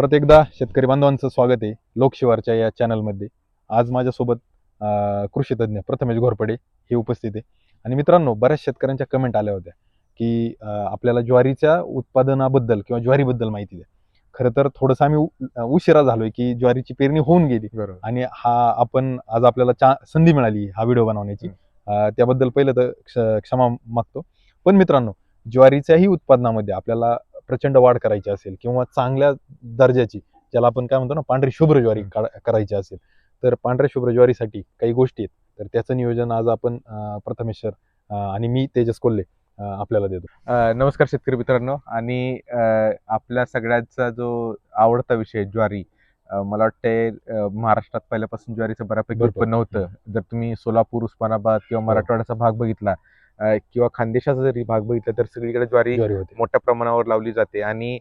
परत एकदा शेतकरी बांधवांचं स्वागत आहे लोकशिवारच्या या चॅनलमध्ये. आज माझ्यासोबत कृषी तज्ज्ञ प्रथमेश घोरपडे हे उपस्थित आहे. आणि मित्रांनो, बऱ्याच शेतकऱ्यांच्या कमेंट आल्या होत्या की आपल्याला ज्वारीच्या उत्पादनाबद्दल किंवा ज्वारीबद्दल माहिती द्या. खरं तर थोडंसं आम्ही उशिरा झालोय की ज्वारीची पेरणी होऊन गेली बरोबर. आणि आपण आज आपल्याला संधी मिळाली हा व्हिडिओ बनवण्याची. त्याबद्दल पहिलं तर क्षमा मागतो. पण मित्रांनो, ज्वारीच्याही उत्पादनामध्ये आपल्याला प्रचंड वाढ करायची असेल किंवा चांगल्या दर्जाची, ज्याला आपण काय म्हणतो ना, पांढरी शुभ्र ज्वारी करायची असेल, तर पांढऱ्या शुभ्र ज्वारीसाठी काही गोष्टी आहेत. तर त्याचं नियोजन आज आपण प्रथमेश सर आणि मी तेजस कोल्हे आपल्याला देतो. नमस्कार शेतकरी मित्रांनो. आणि आपल्या सगळ्यांचा जो आवडता विषय ज्वारी. मला वाटते महाराष्ट्रात पहिल्यापासून ज्वारीचं बऱ्यापैकी भरपूर. उत्पन्न होतं. जर तुम्ही सोलापूर, उस्मानाबाद किंवा मराठवाड्याचा भाग बघितला किंवा खानदेशाचा जरी भाग बघितला, तर सगळीकडे ज्वारी ज्वारी होते. मोठ्या प्रमाणावर लावली जाते. आणि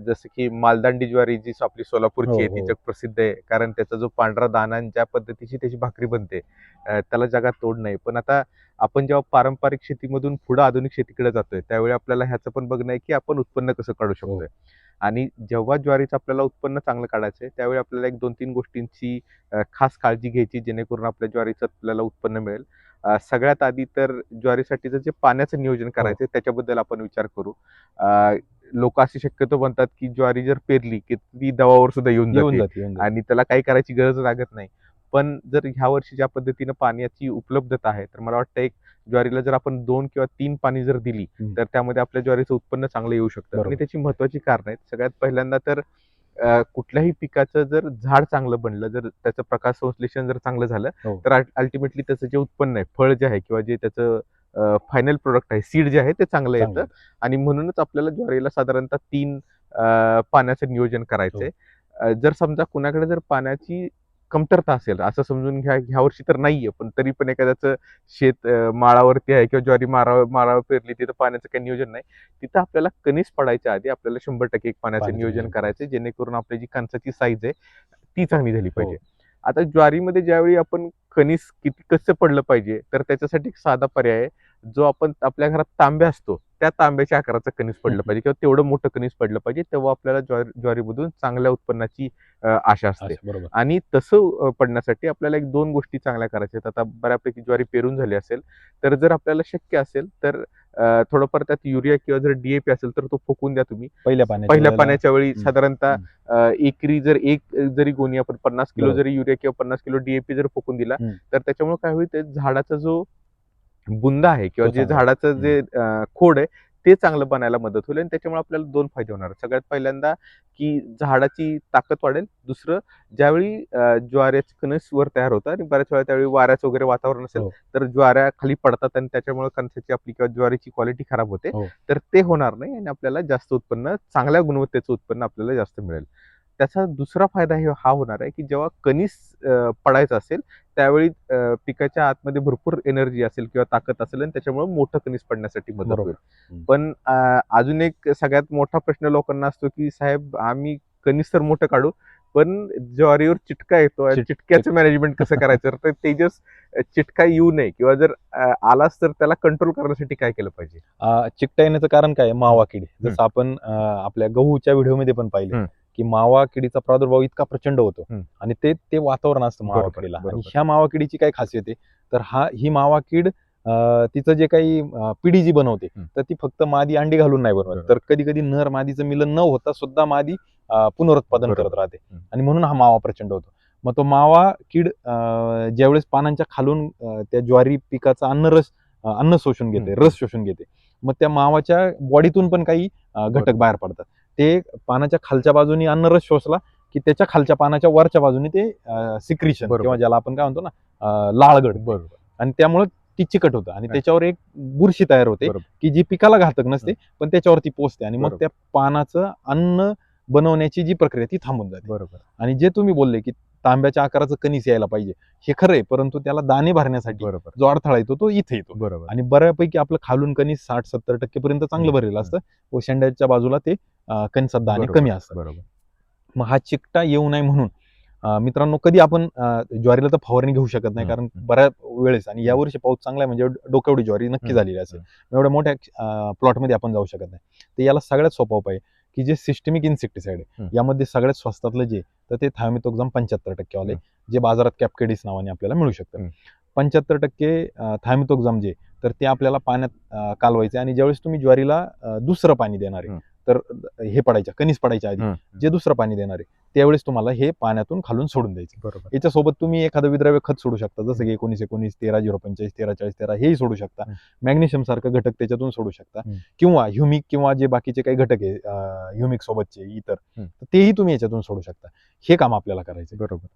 जसं की मालदांडी ज्वारी जी आपली सोलापूरची आहे ती हो. जगप्रसिद्ध आहे, कारण त्याचा जो पांढरा दाणा आणि ज्या पद्धतीची त्याची भाकरी बनते त्याला जगात तोड नाही. पण आता आपण जेव्हा पारंपरिक शेतीमधून पुढे आधुनिक शेतीकडे जातोय, त्यावेळी आपल्याला ह्याचं पण बघणं आहे की आपण उत्पन्न कसं काढू शकतोय. आणि जेव्हा ज्वारीचं आपल्याला उत्पन्न चांगलं काढायचंय, त्यावेळी आपल्याला एक 2-3 गोष्टींची खास काळजी घ्यायची, जेणेकरून आपल्या ज्वारीचं आपल्याला उत्पन्न मिळेल. सगळ्यात आधी तर ज्वारीसाठीचं जे पाण्याचं नियोजन करायचंय त्याच्याबद्दल आपण विचार करू. लोक अशी शक्यतो म्हणतात की ज्वारी जर पेरली की ती दवावर सुद्धा येऊन जाते आणि त्याला काही करायची गरज लागत नाही. पण जर ह्या वर्षी ज्या पद्धतीनं पाण्याची उपलब्धता आहे, तर मला वाटतं एक ज्वारीला जर आपण 2 किंवा 3 पाणी जर दिली, तर त्यामध्ये आपल्या ज्वारीचं उत्पन्न चांगलं येऊ शकतं. आणि त्याची महत्त्वाची कारणं आहेत. सगळ्यात पहिल्यांदा तर कुठल्याही पिकाचं जर झाड चांगलं बनलं, जर त्याचं प्रकाश संश्लेषण जर चांगलं झालं, तर अल्टिमेटली त्याचं जे उत्पन्न आहे, फळ जे आहे किंवा जे त्याचं फायनल प्रोडक्ट आहे, सीड जे आहे ते चांगलं येतं. आणि म्हणूनच आपल्याला ज्वारीला साधारणतः 3 पाण्याचं नियोजन करायचंय. जर समजा कुणाकडे जर पाण्याची कमतरता असेल, असं समजून घ्या ह्या वर्षी तर नाहीये, पण तरी पण एखाद्याचं शेत माळावरती आहे किंवा ज्वारी माळावर पेरली, तिथं पाण्याचं काही नियोजन नाही. तिथं आपल्याला कणीस पडायच्या आधी आपल्याला 100% एक पाण्याचं नियोजन करायचं, जेणेकरून आपली जी कणसाची साईज आहे ती चांगली झाली पाहिजे. आता ज्वारीमध्ये ज्यावेळी आपण कणीस कसं पडलं पाहिजे, तर त्याच्यासाठी एक साधा पर्याय आहे. जो आपण आपल्या घरात तांब्या असतो, त्या तांब्याच्या आकाराचं कणीस पडलं पाहिजे किंवा तेवढं मोठं कणीस पडलं पाहिजे. तेव्हा आपल्याला ज्वारीमधून चांगल्या उत्पन्नाची आशा असते. आणि तसं पडण्यासाठी आपल्याला एक 2 गोष्टी चांगल्या करायच्या आहेत. आता बऱ्यापैकी ज्वारी पेरून झाली असेल, तर जर आपल्याला शक्य असेल तर थोडंफार त्यात युरिया किंवा जर DAP असेल तर तो फुकून द्या तुम्ही. पहिल्या पाण्याच्या वेळी साधारणतः एकरी जर एक जरी गोणी आपण 50 किलो जरी युरिया किंवा 50 किलो DAP जर फुकून दिला, तर त्याच्यामुळे काय होईल, ते झाडाचा जो बुंदा आहे किंवा जे झाडाचं जे खोड आहे ते चांगलं बनायला मदत होईल. आणि त्याच्यामुळे आपल्याला 2 फायदे होणार आहेत. सगळ्यात पहिल्यांदा की झाडाची ताकद वाढेल. दुसरं, ज्यावेळी ज्वारीचे कणस वर तयार होतात आणि बऱ्याच वेळा त्यावेळी वाऱ्याचं वगैरे वातावरण असेल, तर ज्वाऱ्या खाली पडतात आणि त्याच्यामुळे कणसाची आपली किंवा ज्वारीची क्वालिटी खराब होते. तर ते होणार नाही आणि आपल्याला जास्त उत्पन्न, चांगल्या गुणवत्तेचं उत्पन्न आपल्याला जास्त मिळेल. त्याचा दुसरा फायदा हा होणार आहे की जेव्हा कणीस पडायचं असेल, त्यावेळी पिकाच्या आतमध्ये भरपूर एनर्जी असेल किंवा ताकद असेल आणि त्याच्यामुळे मोठं कणीस पडण्यासाठी मदत होईल. पण अजून एक सगळ्यात मोठा प्रश्न लोकांना असतो की साहेब, आम्ही कणीस तर मोठं काढू, पण ज्वारीवर चिटका येतो आणि चिटक्याचं मॅनेजमेंट कसं करायचं. तर तेजस, चिटका येऊ नये किंवा जर आलाच तर त्याला कंट्रोल करण्यासाठी काय केलं पाहिजे? चिकटा येण्याचं कारण काय? मावा किडी. जसं आपण आपल्या गहूच्या व्हिडिओमध्ये पण पाहिलं की मावा किडीचा प्रादुर्भाव इतका प्रचंड होतो आणि ते वातावरण असतं मावा किडीला. आणि ह्या मावा किडीची काय खासियत आहे, तर ही मावा कीड तिचं जे काही पिढी जी बनवते, तर ती फक्त मादी अंडी घालून नाही बनवत, तर कधी कधी नर मादीचं मिलन न होता सुद्धा मादी पुनरुत्पादन करत राहते. आणि म्हणून हा मावा प्रचंड होतो. मग तो मावा कीड ज्यावेळेस पानांच्या खालून त्या ज्वारी पिकाचा अन्न शोषून घेते, रस शोषून घेते, मग त्या मावाच्या बॉडीतून पण काही घटक बाहेर पडतात. ते पानाच्या खालच्या बाजूनी अन्नरस शोषला की त्याच्या खालच्या पानाच्या वरच्या बाजूने ते सिक्रिशन किंवा ज्याला आपण काय म्हणतो ना, लाळगड, आणि त्यामुळे ती चिकट होतं आणि त्याच्यावर एक बुरशी तयार होते की जी पिकाला घातक नसते, पण त्याच्यावरती पोचते आणि मग त्या पानाचं अन्न बनवण्याची जी प्रक्रिया ती थांबून जाते. आणि जे तुम्ही बोलले की तांब्याच्या आकाराचं कणीस यायला पाहिजे, हे खरं आहे, परंतु त्याला दाणे भरण्यासाठी जो अडथळा येतो तो इथे येतो. आणि बऱ्यापैकी आपलं खालून कणीस 60-70% पर्यंत चांगलं भरलेलं असतं व शेंड्याच्या बाजूला ते कणसात दाणे कमी असतात. मग हा चिकटा येऊ नये म्हणून मित्रांनो, कधी आपण ज्वारीला तर फवारणी घेऊ शकत नाही, कारण बऱ्याच वेळेस, आणि यावर्षी पाऊस चांगला आहे म्हणजे डोक्यावडी ज्वारी नक्की झालेली असेल, एवढ्या मोठ्या प्लॉटमध्ये आपण जाऊ शकत नाही. तर याला सगळ्यात सोपा उपाय की जे सिस्टमिक इन्सेक्टिसाइड आहे यामध्ये सगळ्यात स्वस्तातलं जे तर ते थायोमिथोक्झाम 75% वाले जे बाजारात कॅपकेडिस नावाने आपल्याला मिळू शकतं. 75% थायोमिथोक्झाम जे तर ते आपल्याला पाण्यात कालवायचे आणि ज्यावेळेस तुम्ही ज्वारीला दुसरं पाणी देणार आहे तर हे पडायच्या कणीस पडायच्या आधी जे दुसरं पाणी देणार आहे त्यावेळेस तुम्हाला हे पाण्यातून खालून सोडून द्यायचं. बरोबर. याच्यासोबत तुम्ही एखादं विद्राव्य खत सोडू शकता जसं की 19-19, 13-0-45, 13-40-13 हेही सोडू शकता. मॅग्नेशियम सारखं घटक त्याच्यातून सोडू शकता किंवा ह्युमिक किंवा जे बाकीचे काही घटक आहे ह्युमिक सोबतचे इतर तेही तुम्ही याच्यातून सोडू शकता. हे काम आपल्याला करायचं. बरोबर.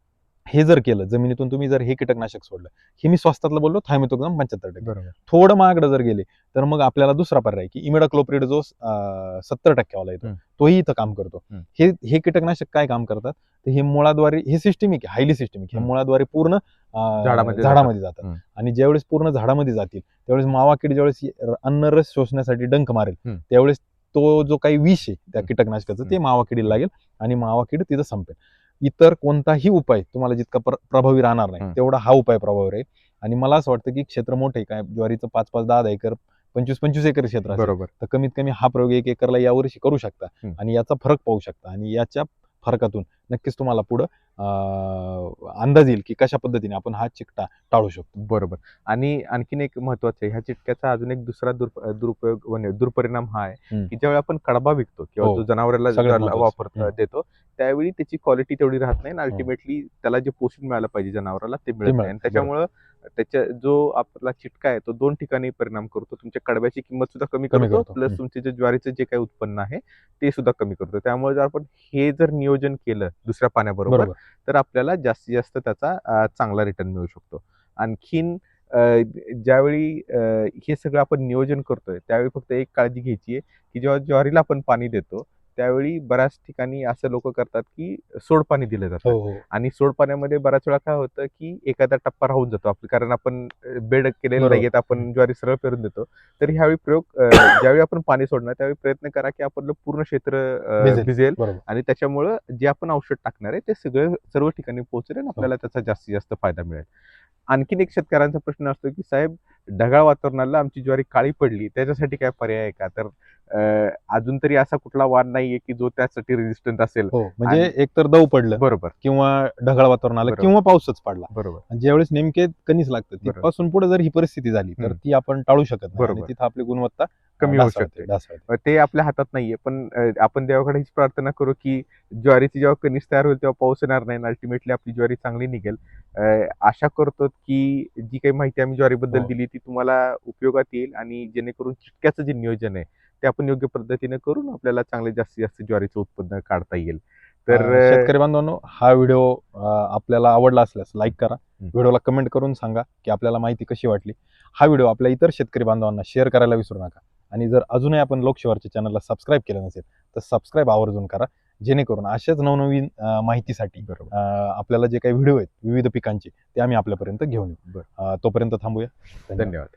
हे जर केलं जमिनीतून तुम्ही जर हे कीटकनाशक सोडलं हे मी स्वस्तातलं बोललो थायोमिथोक्झाम 75%. बरोबर. थोडं महागडं जर गेले तर मग आपल्याला दुसरा पर्याय की इमिडाक्लोप्रिड जो 70% वाला येतो तोही इथं काम करतो. हे कीटकनाशक काय काम करतात तर हे मुळाद्वारे हे सिस्टमिक आहे हायली सिस्टमिक हे मुळाद्वारे पूर्ण झाडामध्ये जातात आणि ज्यावेळेस पूर्ण झाडामध्ये जातील त्यावेळेस मावा कीड ज्यावेळेस अन्नरस शोषण्यासाठी डंक मारेल त्यावेळेस तो जो काही विष आहे त्या कीटकनाशकाचं ते मावा किडीला लागेल आणि मावा कीड तिथं संपेल. इतर कोणताही उपाय तुम्हाला जितका प्रभावी राहणार नाही तेवढा हा उपाय प्रभावी राहील. आणि मला असं वाटतं की क्षेत्र मोठे काय ज्वारीचं 5-5, 10-10 एकर 25-25 एकर क्षेत्र असेल बरोबर. तर कमीत कमी हा प्रयोग 1 एकरला यावर्षी करू शकता आणि याचा फरक पाहू शकता आणि याच्या फरकातून नक्कीच तुम्हाला पुढं अंदाज येईल की कशा पद्धतीने आपण हा चिकटा टाळू शकतो. बरोबर. आणि आणखीन एक महत्वाचं आहे ह्या चिटक्याचा अजून एक दुसरा दुरुपयोग म्हणजे दुष्परिणाम हा आहे की ज्यावेळी आपण कडबा विकतो किंवा जो जनावराला वापरतो देतो त्यावेळी त्याची क्वालिटी तेवढी राहत नाही आणि अल्टिमेटली त्याला जे पोषण मिळालं पाहिजे जनावराला ते मिळत नाही आणि त्याच्यामुळं त्याच्या जो आपला चिटका आहे तो 2 ठिकाणी परिणाम करतो. तुमच्या कडब्याची किंमत सुद्धा कमी करतो प्लस तुमचे जे ज्वारीचं जे काही उत्पन्न आहे ते सुद्धा कमी करतो. त्यामुळे जर आपण हे जर नियोजन केलं दुसऱ्या पाण्याबरोबर तर आपल्याला जास्तीत जास्त त्याचा चांगला रिटर्न मिळू शकतो. आणखीन ज्यावेळी हे सगळं आपण नियोजन करतोय त्यावेळी फक्त एक काळजी घ्यायची आहे की जेव्हा ज्वारीला आपण पाणी देतो त्यावेळी बऱ्याच ठिकाणी असं लोक करतात की सोड पाणी दिलं जातं आणि सोड पाण्यामध्ये बऱ्याच वेळा काय होतं की एखादा टप्पा राहून जातो आपलं कारण आपण बेड केलेलं नाहीये आपण ज्वारी सरळ पेरून देतो. तर ह्यावेळी प्रयोग ज्यावेळी आपण पाणी सोडणार त्यावेळी प्रयत्न करा की आपलं पूर्ण क्षेत्र भिजेल आणि त्याच्यामुळं जे आपण औषध टाकणार आहे ते सर्व ठिकाणी पोहोचेल आणि आपल्याला त्याचा जास्तीत जास्त फायदा मिळेल. आणखीन एक शेतकऱ्यांचा प्रश्न असतो की साहेब ढगाळ वातावरणाला आमची ज्वारी काळी पडली त्याच्यासाठी काय पर्याय आहे का? तर अजून तरी असा कुठला वाण नाहीये की जो त्यासाठी रेजिस्टंट असेल. म्हणजे एकतर दव पडलं बरोबर किंवा ढगाळ वातावरणाला किंवा पाऊसच पडला बरोबर ज्यावेळेस नेमके कणीस लागतं तिथपासून पुढे जर ही परिस्थिती झाली तर ती आपण टाळू शकत नाही आणि तिथं आपली गुणवत्ता कमी होऊ शकते. ते आपल्या हातात नाहीये पण आपण देवाकडे हीच प्रार्थना करू की ज्वारीची जेव्हा कणीस तयार होईल तेव्हा पाऊस येणार नाही अल्टिमेटली आपली ज्वारी चांगली निघेल. आशा करतो की जी काही माहिती आम्ही ज्वारीबद्दल दिली ती तुम्हाला उपयोगात येईल आणि जेणेकरून चिटक्याचं जे नियोजन आहे ते आपण योग्य पद्धतीने करून आपल्याला चांगले जास्तीत जास्त ज्वारीचं उत्पन्न काढता येईल. तर शेतकरी बांधवांनो हा व्हिडिओ आपल्याला आवडला असल्यास लाईक करा व्हिडिओला कमेंट करून सांगा की आपल्याला माहिती कशी वाटली. हा व्हिडिओ आपल्या इतर शेतकरी बांधवांना शेअर करायला विसरू नका आणि जर अजूनही आपण लोकशिवारच्या चॅनलला सबस्क्राईब केलं नसेल तर सबस्क्राईब आवर्जून करा जेणेकरून अशाच नवनवीन माहितीसाठी आपल्याला जे काही व्हिडिओ आहेत विविध पिकांचे ते आम्ही आपल्यापर्यंत घेऊन येऊ. तोपर्यंत थांबूया. धन्यवाद.